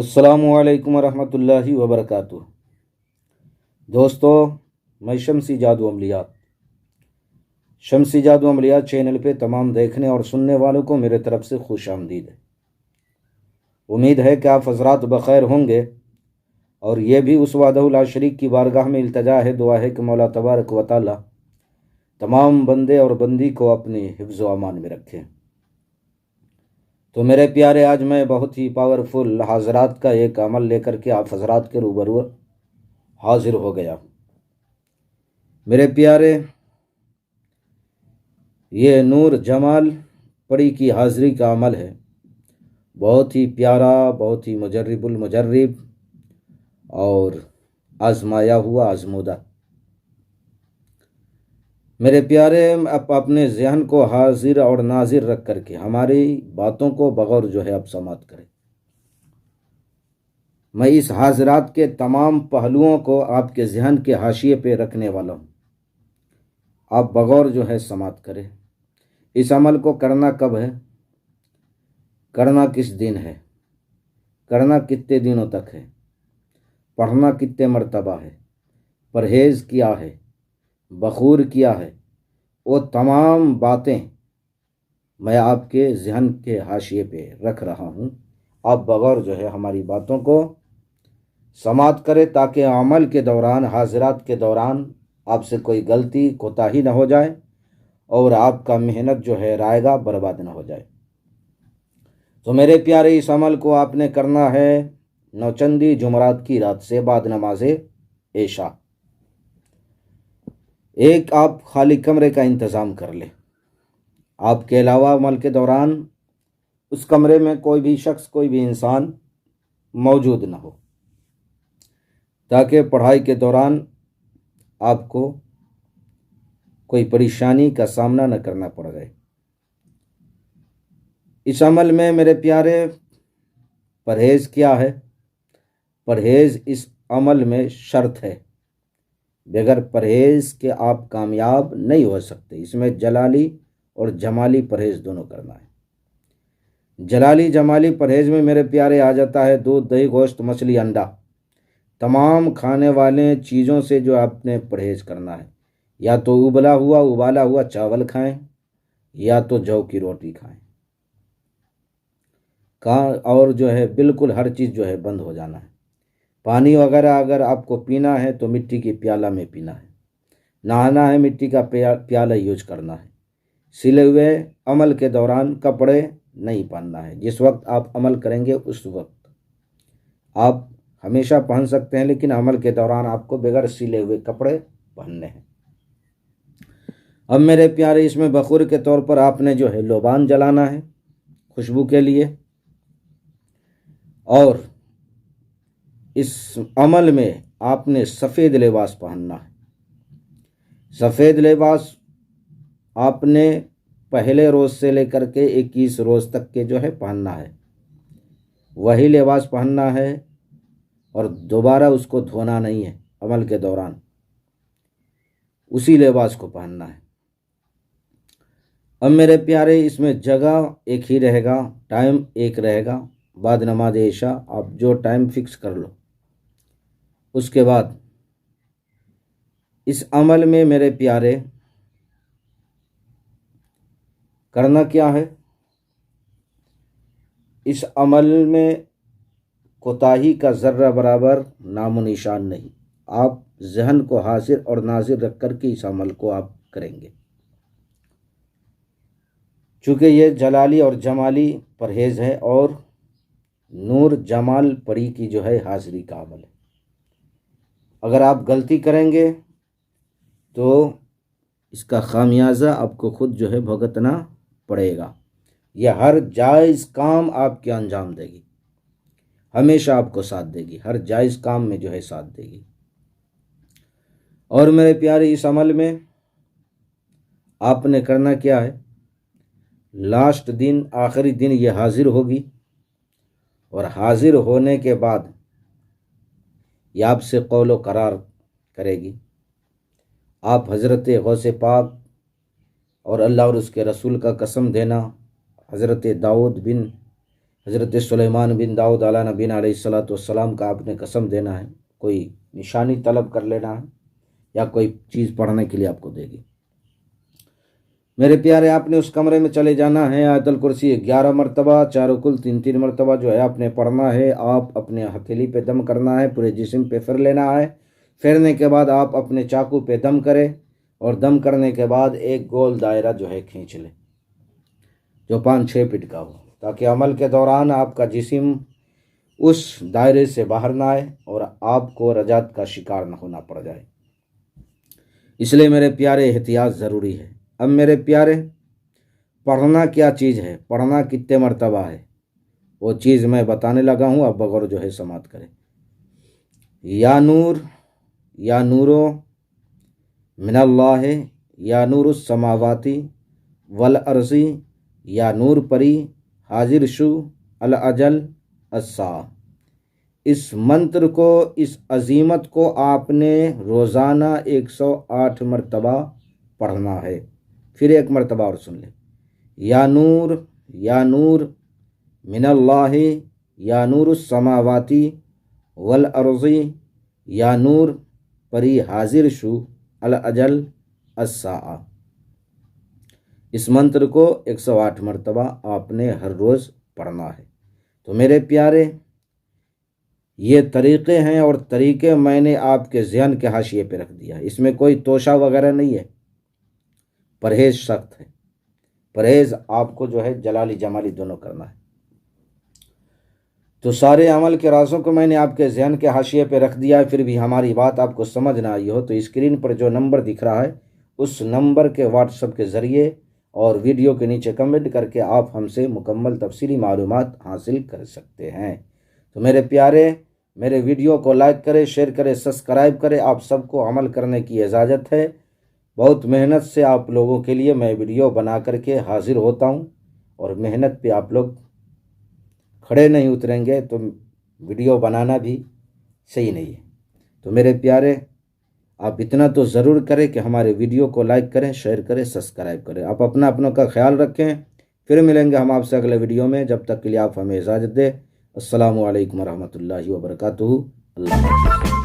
السلام علیکم ورحمۃ اللہ وبرکاتہ۔ دوستو، میں شمسی جادو عملیات چینل پہ تمام دیکھنے اور سننے والوں کو میرے طرف سے خوش آمدید ہے۔ امید ہے کہ آپ حضرات بخیر ہوں گے، اور یہ بھی اس وحدہ لا شریک کی بارگاہ میں التجا ہے، دعا ہے کہ مولا تبارک و تعالی تمام بندے اور بندی کو اپنے حفظ و امان میں رکھے۔ تو میرے پیارے، آج میں بہت ہی پاورفل حاضرات کا ایک عمل لے کر کے آپ حضرات کے روبرو حاضر ہو گیا۔ میرے پیارے، یہ نور جمال پڑی کی حاضری کا عمل ہے، بہت ہی پیارا، بہت ہی مجرب المجرب اور آزمایا ہوا آزمودہ۔ میرے پیارے، آپ اپنے ذہن کو حاضر اور ناظر رکھ کر کے ہماری باتوں کو بغور اب سماعت کریں۔ میں اس حاضرات کے تمام پہلوؤں کو آپ کے ذہن کے حاشیے پہ رکھنے والا ہوں، آپ بغور سماعت کریں۔ اس عمل کو کرنا کب ہے، کرنا کس دن ہے، کرنا کتنے دنوں تک ہے، پڑھنا کتنے مرتبہ ہے، پرہیز کیا ہے، بخور کیا ہے، وہ تمام باتیں میں آپ کے ذہن کے حاشیے پہ رکھ رہا ہوں۔ آپ بغور ہماری باتوں کو سماعت کرے، تاکہ عمل کے دوران، حاضرات کے دوران آپ سے کوئی غلطی کوتاہی نہ ہو جائے، اور آپ کا محنت رائے گا برباد نہ ہو جائے۔ تو میرے پیارے، اس عمل کو آپ نے کرنا ہے نوچندی جمعرات کی رات سے بعد نماز عشاء۔ ایک آپ خالی کمرے کا انتظام کر لیں، آپ کے علاوہ عمل کے دوران اس کمرے میں کوئی بھی شخص، کوئی بھی انسان موجود نہ ہو، تاکہ پڑھائی کے دوران آپ کو کوئی پریشانی کا سامنا نہ کرنا پڑ جائے۔ اس عمل میں میرے پیارے، پرہیز کیا ہے؟ پرہیز اس عمل میں شرط ہے، بغیر پرہیز کے آپ کامیاب نہیں ہو سکتے۔ اس میں جلالی اور جمالی پرہیز دونوں کرنا ہے۔ جلالی جمالی پرہیز میں میرے پیارے آ جاتا ہے دودھ، دہی، گوشت، مچھلی، انڈا، تمام کھانے والے چیزوں سے آپ نے پرہیز کرنا ہے۔ یا تو ابالا ہوا چاول کھائیں، یا تو جو کی روٹی کھائیں، اور بالکل ہر چیز بند ہو جانا ہے۔ پانی وغیرہ اگر آپ کو پینا ہے تو مٹی کی پیالہ میں پینا ہے، نہانا ہے مٹی کا پیالہ یوز کرنا ہے۔ سلے ہوئے عمل کے دوران کپڑے نہیں پہننا ہے۔ جس وقت آپ عمل کریں گے اس وقت آپ ہمیشہ پہن سکتے ہیں، لیکن عمل کے دوران آپ کو بغیر سلے ہوئے کپڑے پہننے ہیں۔ اب میرے پیارے، اس میں بخور کے طور پر آپ نے لوبان جلانا ہے خوشبو کے لیے، اور اس عمل میں آپ نے سفید لباس پہننا ہے۔ سفید لباس آپ نے پہلے روز سے لے کر کے 21 روز تک کے پہننا ہے، وہی لباس پہننا ہے، اور دوبارہ اس کو دھونا نہیں ہے۔ عمل کے دوران اسی لباس کو پہننا ہے۔ اب میرے پیارے، اس میں جگہ ایک ہی رہے گا، ٹائم ایک رہے گا، بعد نماز عشاء آپ جو ٹائم فکس کر لو۔ اس کے بعد اس عمل میں میرے پیارے کرنا کیا ہے؟ اس عمل میں کوتاہی کا ذرہ برابر نام و نشان نہیں۔ آپ ذہن کو حاضر اور ناظر رکھ کر کے اس عمل کو آپ کریں گے، چونکہ یہ جلالی اور جمالی پرہیز ہے، اور نور جمال پری کی حاضری کا عمل ہے۔ اگر آپ غلطی کریں گے تو اس کا خامیازہ آپ کو خود بھگتنا پڑے گا۔ یہ ہر جائز کام آپ کے انجام دے گی، ہمیشہ آپ کو ساتھ دے گی، ہر جائز کام میں ساتھ دے گی۔ اور میرے پیارے، اس عمل میں آپ نے کرنا کیا ہے؟ لاسٹ دن، آخری دن یہ حاضر ہوگی، اور حاضر ہونے کے بعد یہ آپ سے قول و قرار کرے گی۔ آپ حضرت غوث پاک اور اللہ اور اس کے رسول کا قسم دینا، حضرت داؤد بن حضرت سلیمان بن داؤد علیہ نبینا علیہ الصلوۃ والسلام کا آپ نے قسم دینا ہے، کوئی نشانی طلب کر لینا ہے یا کوئی چیز پڑھنے کے لیے آپ کو دے گی۔ میرے پیارے، آپ نے اس کمرے میں چلے جانا ہے، آیت الکرسی 11 مرتبہ، چاروں کل 3 مرتبہ جو ہے آپ نے پڑھنا ہے۔ آپ اپنے ہتھیلی پہ دم کرنا ہے، پورے جسم پہ پھر لینا ہے۔ پھرنے کے بعد آپ اپنے چاقو پہ دم کریں اور دم کرنے کے بعد ایک گول دائرہ جو ہے کھینچ لیں جو 5-6 فٹ کا ہو، تاکہ عمل کے دوران آپ کا جسم اس دائرے سے باہر نہ آئے اور آپ کو رجعت کا شکار نہ ہونا پڑ جائے۔ اس لیے میرے پیارے احتیاط ضروری ہے۔ اب میرے پیارے، پڑھنا کیا چیز ہے، پڑھنا کتنے مرتبہ ہے، وہ چیز میں بتانے لگا ہوں، اب بغور جو ہے سماعت کریں۔ یا نور، یا نورو من اللہ، یا نور السماواتی والارضی، یا نور پری حاضر شو الاجل الساعہ۔ اس منتر کو، اس عظیمت کو آپ نے روزانہ 108 مرتبہ پڑھنا ہے۔ پھر ایک مرتبہ اور سن لیں۔ یا نور، یا نور من اللہ، یا نور السماواتی والارضی، یا نور پری حاضر شو الاجل الساعہ۔ اس منتر کو 108 مرتبہ آپ نے ہر روز پڑھنا ہے۔ تو میرے پیارے، یہ طریقے ہیں اور طریقے میں نے آپ کے ذہن کے حاشیے پہ رکھ دیا ہے، اس میں کوئی توشہ وغیرہ نہیں ہے۔ پرہیز سخت ہے، پرہیز آپ کو جو ہے جلالی جمالی دونوں کرنا ہے۔ تو سارے عمل کے رازوں کو میں نے آپ کے ذہن کے حاشیے پہ رکھ دیا ہے، پھر بھی ہماری بات آپ کو سمجھ نہ آئی ہو تو اسکرین پر جو نمبر دکھ رہا ہے اس نمبر کے واٹس ایپ کے ذریعے اور ویڈیو کے نیچے کمنٹ کر کے آپ ہم سے مکمل تفصیلی معلومات حاصل کر سکتے ہیں۔ تو میرے پیارے، میرے ویڈیو کو لائک کرے، شیئر کرے، سبسکرائب کرے۔ آپ سب کو عمل کرنے کی اجازت ہے۔ بہت محنت سے آپ لوگوں کے لیے میں ویڈیو بنا کر کے حاضر ہوتا ہوں، اور محنت پہ آپ لوگ کھڑے نہیں اتریں گے تو ویڈیو بنانا بھی صحیح نہیں ہے۔ تو میرے پیارے، آپ اتنا تو ضرور کریں کہ ہمارے ویڈیو کو لائک کریں، شیئر کریں، سبسکرائب کریں۔ آپ اپنوں کا خیال رکھیں۔ پھر ملیں گے ہم آپ سے اگلے ویڈیو میں، جب تک کے لیے آپ ہمیں اجازت دیں۔ السلام علیکم ورحمۃ اللہ وبرکاتہ۔ اللہ حافظ۔